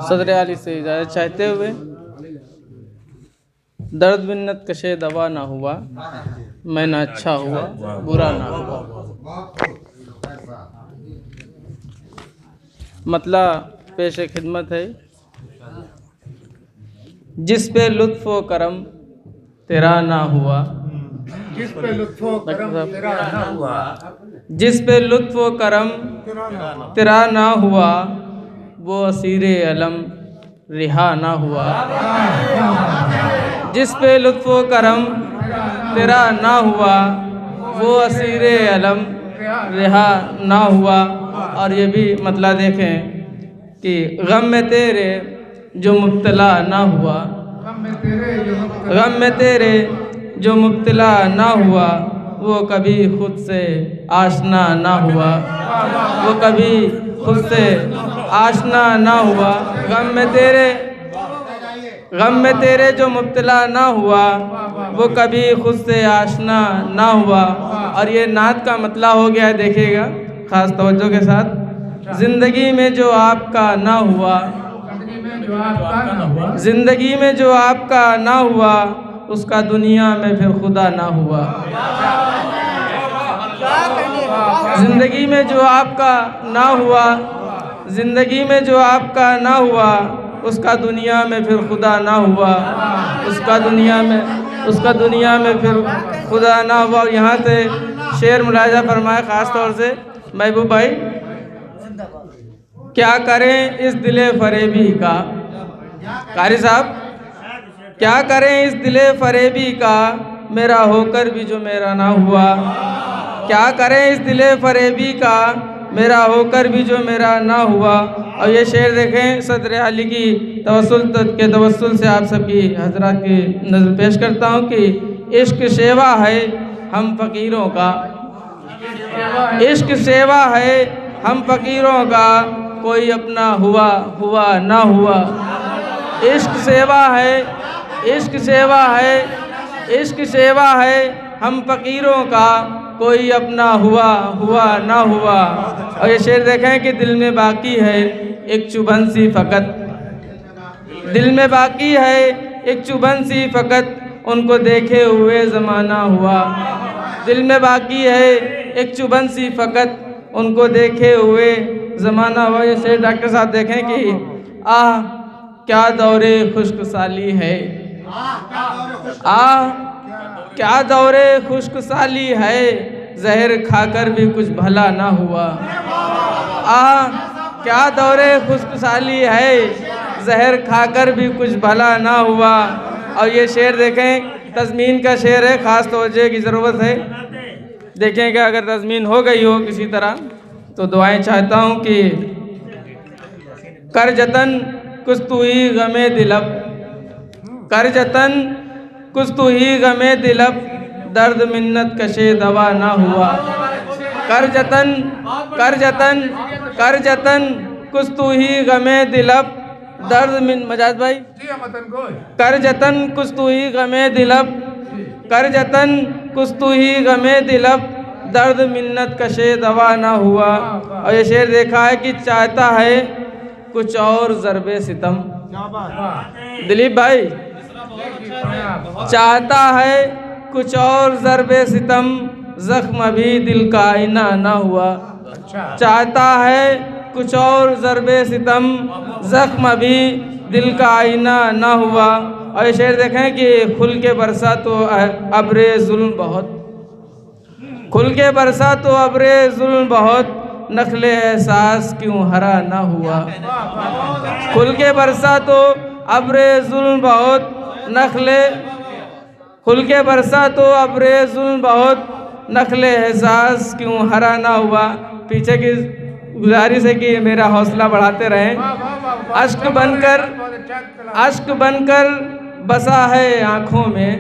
सदर आली से इजाज़त चाहते हुए, दर्द मिन्नत कशे दवा ना हुआ, मैं ना अच्छा हुआ बुरा ना हुआ। मतला पेश खिदमत है। जिस पे लुत्फ़ व करम तेरा ना हुआ, जिस पे लुत्फ़ व करम तेरा ना हुआ, जिस पे लुत्फ़ व करम तेरा ना हुआ, वो असीरे अलम रिहा ना हुआ। जिस पे लुत्फ़ व करम तेरा ना हुआ, वो असीरे अलम रिहा ना हुआ। और ये भी मतलब देखें कि गम में तेरे जो मुब्तला ना हुआ, गम में तेरे जो मुब्तला ना हुआ, वो कभी खुद से आशना ना हुआ, वो कभी खुद से आशना ना हुआ। गम में तेरे जो मुब्तला ना हुआ, वो कभी खुद से आशना ना हुआ। और ये नात का मतलब हो गया है, देखिएगा ख़ास तवज्जो के साथ। ज़िंदगी में जो आपका ना हुआ, ज़िंदगी में जो आपका ना हुआ, उसका दुनिया में फिर खुदा ना हुआ। ज़िंदगी में जो आपका ना हुआ, ज़िंदगी में जो आपका ना हुआ, उसका दुनिया में फिर खुदा ना हुआ। उसका दुनिया में फिर खुदा ना हुआ। और यहाँ से शेर मुलाहिज़ा फरमाया ख़ास तौर से महबूब भाई, क्या करें इस दिले फरेबी का, कारी साहब क्या करें इस दिले फरेबी का, मेरा होकर भी जो मेरा ना हुआ। क्या करें इस दिले फरेबी का, मेरा होकर भी जो मेरा ना हुआ। और ये शेर देखें, सदर आली की तवस्सुल से आप सबकी हजरात की नज़र पेश करता हूँ कि इश्क सेवा है हम फ़कीरों का, इश्क सेवा है हम फ़कीरों का, कोई अपना हुआ हुआ ना हुआ। इश्क सेवा है, इश्क सेवा है, इश्क सेवा है हम फ़कीरों का, कोई अपना हुआ हुआ ना हुआ। और ये शेर देखें कि दिल में बाकी है एक चुभन सी फ़कत, दिल में बाकी है एक चुभन सी फ़कत, उनको देखे हुए ज़माना हुआ। दिल में बाकी है एक चुभन सी फ़कत, उनको देखे हुए ज़माना हुआ। ये शेर डॉक्टर साहब देखें कि आह क्या दौरे खुश्क साली है, आह क्या दौरे खुश्क साली है, जहर खाकर भी कुछ भला ना हुआ। आह क्या दौरे खुश्क साली है, जहर खाकर भी कुछ भला ना हुआ। और ये शेर देखें, तज़मीन का शेर है, ख़ास तवज्जो की ज़रूरत है। देखें कि अगर तज़मीन हो गई हो किसी तरह तो दुआएं चाहता हूँ कि कर जतन कुछ तू ही गमे दिलब, कर जतन कुछ तू ही गमे दिलब, दर्द मिन्नत कशे दवा ना हुआ। कर जतन कर जतन कर जतन कुछ तू ही गमे दिलब, दर्द मिन मजाज भाई कर जतन कुछ तू ही गमे दिलब, कर जतन कुछ तू ही गमे दिलब, दर्द मिन्नत कशे दवा ना हुआ। और ये शेर देखा है कि चाहता है कुछ और ज़रबे सितम, दिलीप भाई चाहता है कुछ और ज़रबे सितम, ज़ख्म भी दिल का आईना ना हुआ। चाहता है कुछ और ज़रबे सितम, ज़ख्म भी दिल का आईना ना हुआ। और ये शेर देखें कि खुल के बरसा तो अब्रे जुल्म बहुत, खुल के बरसा तो अब्रे जुल्म बहुत, नखले एहसास क्यों हरा ना हुआ। खुल के बरसा तो अब्रे जुल्म बहुत, नखले खुल के बरसा तो अब्रे जुल्म बहुत, नखले एहसास क्यों हरा ना हुआ। पीछे की गुजारिश है कि मेरा हौसला बढ़ाते रहें। अश्क बनकर बसा है आँखों में,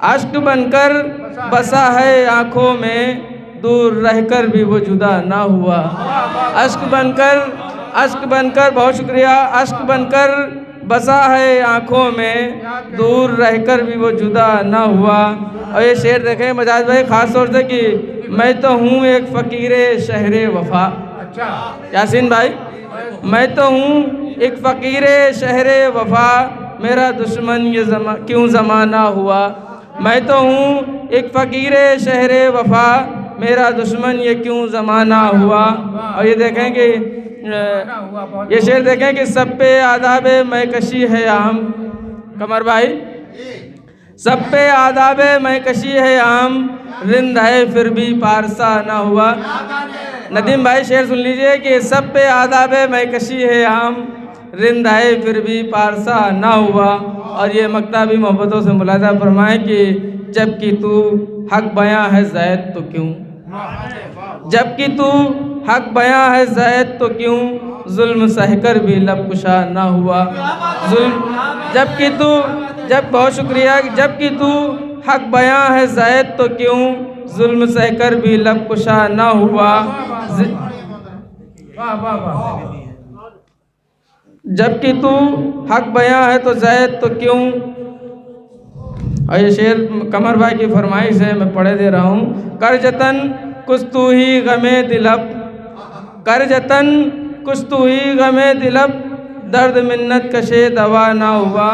अश्क बनकर बसा है आँखों में, दूर रहकर भी वो जुदा ना हुआ। अश्क बनकर बहुत शुक्रिया, अश्क बनकर बसा है आँखों में, दूर रहकर भी वो जुदा ना हुआ। और ये शेर देखें मजाज भाई ख़ास तौर से कि मैं तो हूँ एक फ़कीर शहरे वफ़ा, यासीन भाई मैं तो हूँ एक फ़कीर शहरे वफा, मेरा दुश्मन ये क्यों ज़माना हुआ। मैं तो हूँ एक फ़कीर शहरे वफा, मेरा दुश्मन ये क्यों ज़माना हुआ। और ये देखें कि ये शेर देखें कि सब पे आदाबे मैं कशी है आम। कमर भाई, सब पे आदाबे मैं कशी है आम, रिंद है फिर भी पारसा ना हुआ। नदीम भाई शेर सुन लीजिए कि सब पे आदाबे मैं कशी है आम, रिंद है फिर भी पारसा ना हुआ। और ये मक्ता भी मोहब्बतों से मुलाजा फरमाए कि जबकि तू हक बयां है ज़ैद तो क्यों, जबकि तू हक बयां है ज़ैद तो क्यों, जुल्म सहकर भी लब कुशा ना हुआ। जुल्म जबकि तू बहुत शुक्रिया। जबकि तू हक बयां है ज़ैद तो क्यों, जुल्म सहकर भी लब कुशा ना हुआ। जबकि तू हक बयां है तो ज़ैद तो क्यों। और ये शेर कमर भाई की फरमाइश है, मैं पढ़े दे रहा हूँ। कर जतन कुछ तू ही गमे दिलब, कर जतन कुछ तू ही गमे दिलब, दर्द मिन्नत कशे दवा ना हुआ।